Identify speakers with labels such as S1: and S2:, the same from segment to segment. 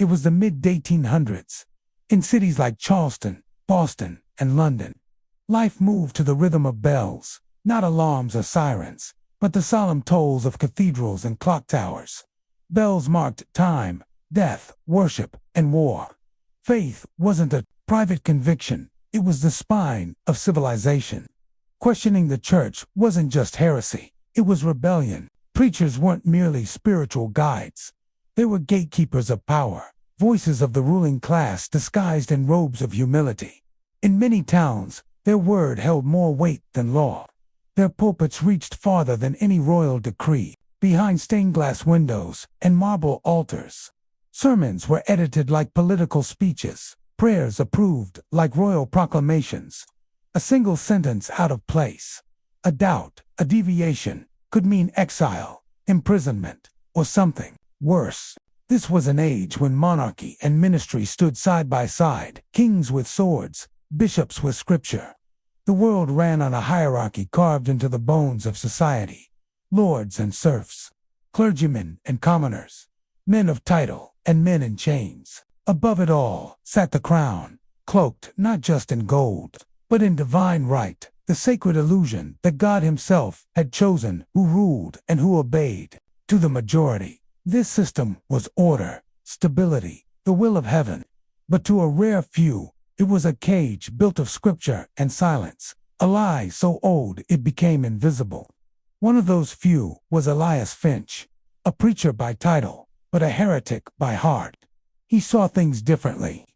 S1: It was the mid-1800s. In cities like Charleston, Boston, and London, life moved to the rhythm of bells, not alarms or sirens, but the solemn tolls of cathedrals and clock towers. Bells marked time, death, worship, and war. Faith wasn't a private conviction, it was the spine of civilization. Questioning the church wasn't just heresy, it was rebellion. Preachers weren't merely spiritual guides. They were gatekeepers of power, voices of the ruling class disguised in robes of humility. In many towns, their word held more weight than law. Their pulpits reached farther than any royal decree, behind stained glass windows and marble altars. Sermons were edited like political speeches, prayers approved like royal proclamations. A single sentence out of place, a doubt, a deviation, could mean exile, imprisonment, or something worse. This was an age when monarchy and ministry stood side by side, kings with swords, bishops with scripture. The world ran on a hierarchy carved into the bones of society. Lords and serfs, clergymen and commoners, men of title and men in chains. Above it all sat the crown, cloaked not just in gold, but in divine right, the sacred illusion that God himself had chosen who ruled and who obeyed. To the majority, this system was order, stability, the will of heaven. But to a rare few, it was a cage built of scripture and silence, a lie so old it became invisible. One of those few was Elias Finch, a preacher by title, but a heretic by heart. He saw things differently,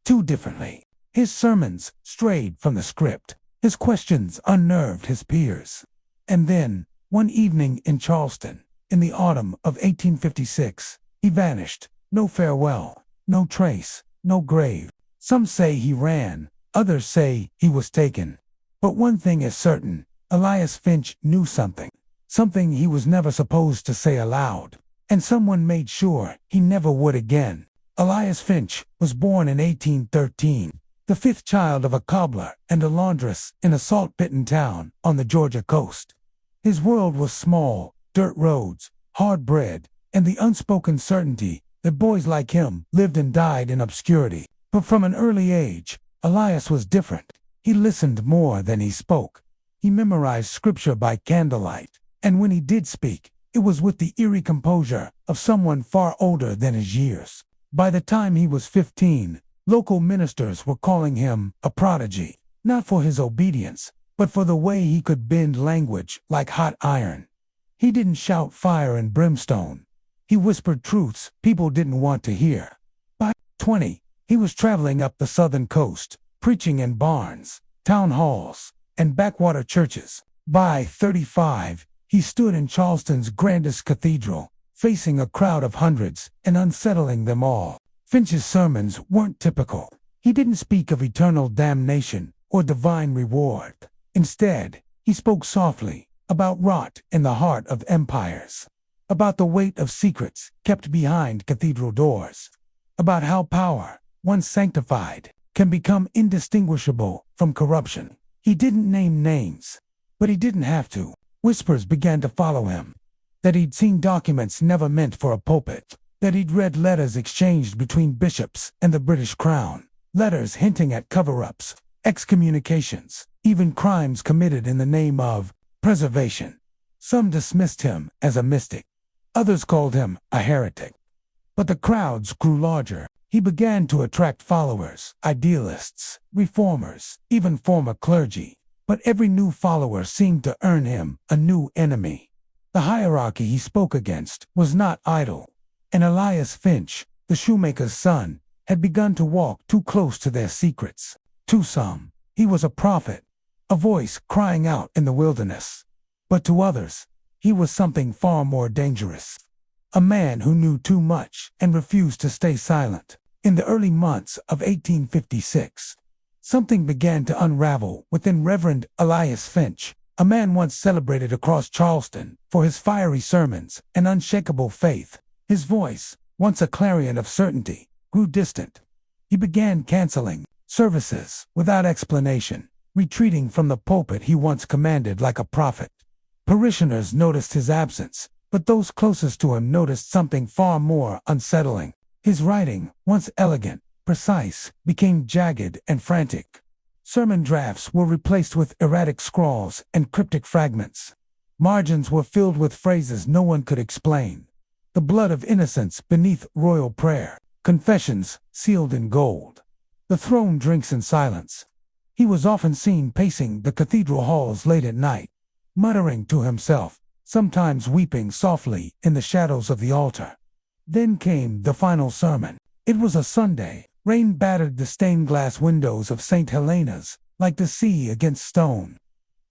S1: too differently. His sermons strayed from the script. His questions unnerved his peers. And then, one evening in Charleston, in the autumn of 1856, he vanished. No farewell, no trace, no grave. Some say he ran, others say he was taken. But one thing is certain, Elias Finch knew something he was never supposed to say aloud, and someone made sure he never would again. Elias Finch was born in 1813, the fifth child of a cobbler and a laundress in a salt-bitten town on the Georgia coast. His world was small, dirt roads, hard bread, and the unspoken certainty that boys like him lived and died in obscurity. But from an early age, Elias was different. He listened more than he spoke. He memorized scripture by candlelight, and when he did speak, it was with the eerie composure of someone far older than his years. By the time he was 15, local ministers were calling him a prodigy, not for his obedience, but for the way he could bend language like hot iron. He didn't shout fire and brimstone. He whispered truths people didn't want to hear. By 20, he was traveling up the southern coast, preaching in barns, town halls, and backwater churches. By 35, he stood in Charleston's grandest cathedral, facing a crowd of hundreds and unsettling them all. Finch's sermons weren't typical. He didn't speak of eternal damnation or divine reward. Instead, he spoke softly about rot in the heart of empires, about the weight of secrets kept behind cathedral doors, about how power, once sanctified, can become indistinguishable from corruption. He didn't name names, but he didn't have to. Whispers began to follow him, that he'd seen documents never meant for a pulpit, that he'd read letters exchanged between bishops and the British Crown, letters hinting at cover-ups, excommunications, even crimes committed in the name of preservation. Some dismissed him as a mystic. Others called him a heretic. But the crowds grew larger. He began to attract followers, idealists, reformers, even former clergy. But every new follower seemed to earn him a new enemy. The hierarchy he spoke against was not idle, and Elias Finch, the shoemaker's son, had begun to walk too close to their secrets. To some, he was a prophet, a voice crying out in the wilderness. But to others, he was something far more dangerous. A man who knew too much and refused to stay silent. In the early months of 1856, something began to unravel within Reverend Elias Finch, a man once celebrated across Charleston for his fiery sermons and unshakable faith. His voice, once a clarion of certainty, grew distant. He began canceling services without explanation, retreating from the pulpit he once commanded like a prophet. Parishioners noticed his absence, but those closest to him noticed something far more unsettling. His writing, once elegant, precise, became jagged and frantic. Sermon drafts were replaced with erratic scrawls and cryptic fragments. Margins were filled with phrases no one could explain. The blood of innocents beneath royal prayer. Confessions sealed in gold. The throne drinks in silence. He was often seen pacing the cathedral halls late at night, muttering to himself, sometimes weeping softly in the shadows of the altar. Then came the final sermon. It was a Sunday. Rain battered the stained glass windows of St. Helena's, like the sea against stone.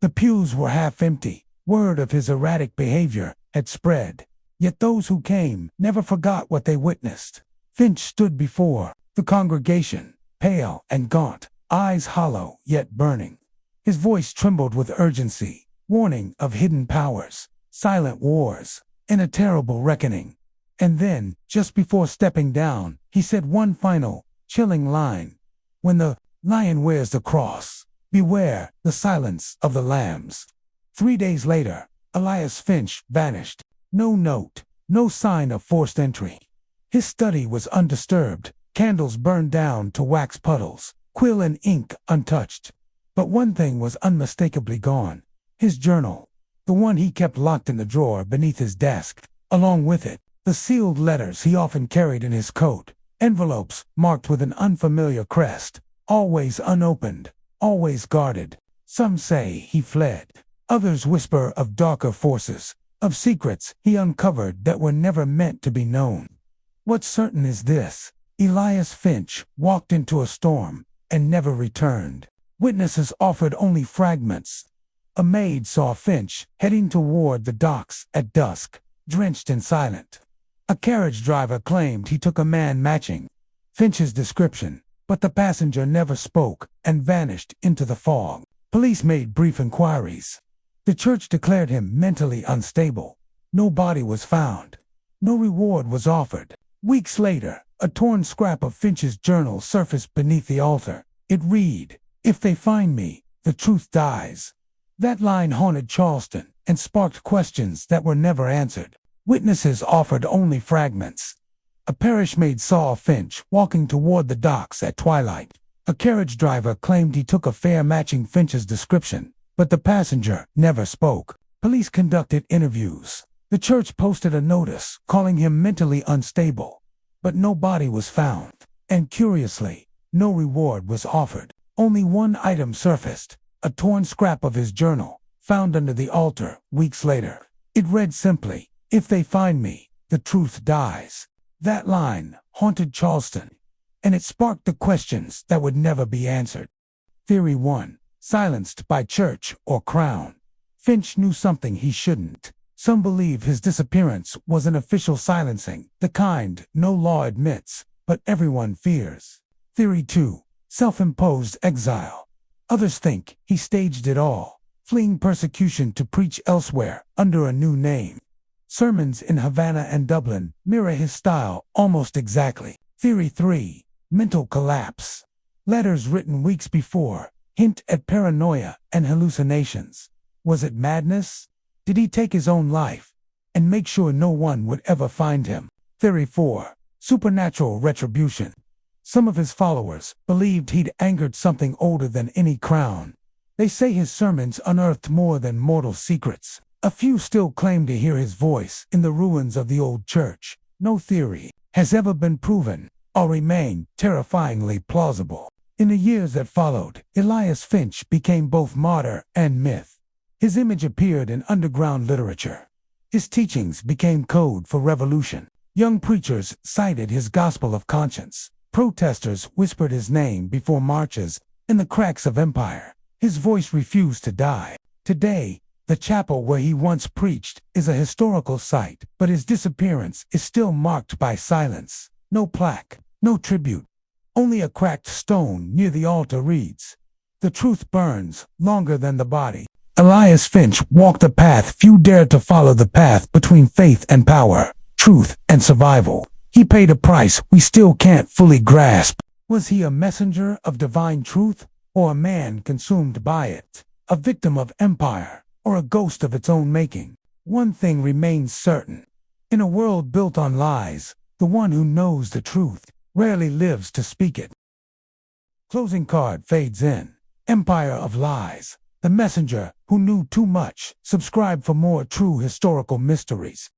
S1: The pews were half empty. Word of his erratic behavior had spread. Yet those who came never forgot what they witnessed. Finch stood before the congregation, pale and gaunt, eyes hollow yet burning. His voice trembled with urgency, warning of hidden powers, silent wars, and a terrible reckoning. And then, just before stepping down, he said one final, chilling line. When the lion wears the cross, beware the silence of the lambs. 3 days later, Elias Finch vanished. No note, no sign of forced entry. His study was undisturbed, candles burned down to wax puddles, quill and ink untouched. But one thing was unmistakably gone. His journal, the one he kept locked in the drawer beneath his desk. Along with it, the sealed letters he often carried in his coat, envelopes marked with an unfamiliar crest, always unopened, always guarded. Some say he fled. Others whisper of darker forces, of secrets he uncovered that were never meant to be known. What's certain is this: Elias Finch walked into a storm and never returned. Witnesses offered only fragments. A maid saw Finch heading toward the docks at dusk, drenched and silent. A carriage driver claimed he took a man matching Finch's description, but the passenger never spoke and vanished into the fog. Police made brief inquiries. The church declared him mentally unstable. No body was found. No reward was offered. Weeks later, a torn scrap of Finch's journal surfaced beneath the altar. It read, "If they find me, the truth dies." That line haunted Charleston and sparked questions that were never answered. Witnesses offered only fragments. A parish maid saw Finch walking toward the docks at twilight. A carriage driver claimed he took a fare matching Finch's description, but the passenger never spoke. Police conducted interviews. The church posted a notice calling him mentally unstable, but no body was found. And curiously, no reward was offered. Only one item surfaced, a torn scrap of his journal, found under the altar weeks later. It read simply, "If they find me, the truth dies." That line haunted Charleston, and it sparked the questions that would never be answered. Theory 1. Silenced by church or crown. Finch knew something he shouldn't. Some believe his disappearance was an official silencing, the kind no law admits, but everyone fears. Theory 2. Self-imposed exile. Others think he staged it all, fleeing persecution to preach elsewhere under a new name. Sermons in Havana and Dublin mirror his style almost exactly. Theory 3. Mental collapse. Letters written weeks before hint at paranoia and hallucinations. Was it madness? Did he take his own life and make sure no one would ever find him? Theory 4. Supernatural retribution. Some of his followers believed he'd angered something older than any crown. They say his sermons unearthed more than mortal secrets. A few still claim to hear his voice in the ruins of the old church. No theory has ever been proven or remained terrifyingly plausible. In the years that followed, Elias Finch became both martyr and myth. His image appeared in underground literature. His teachings became code for revolution. Young preachers cited his gospel of conscience. Protesters whispered his name before marches in the cracks of empire. His voice refused to die. Today, the chapel where he once preached is a historical site, but his disappearance is still marked by silence. No plaque, no tribute. Only a cracked stone near the altar reads, "The truth burns longer than the body." Elias Finch walked a path few dared to follow, the path between faith and power, truth and survival. He paid a price we still can't fully grasp. Was he a messenger of divine truth, or a man consumed by it? A victim of empire, or a ghost of its own making? One thing remains certain. In a world built on lies, The one who knows the truth rarely lives to speak it. Closing card fades in. Empire of Lies. The messenger who knew too much. Subscribe for more true historical mysteries.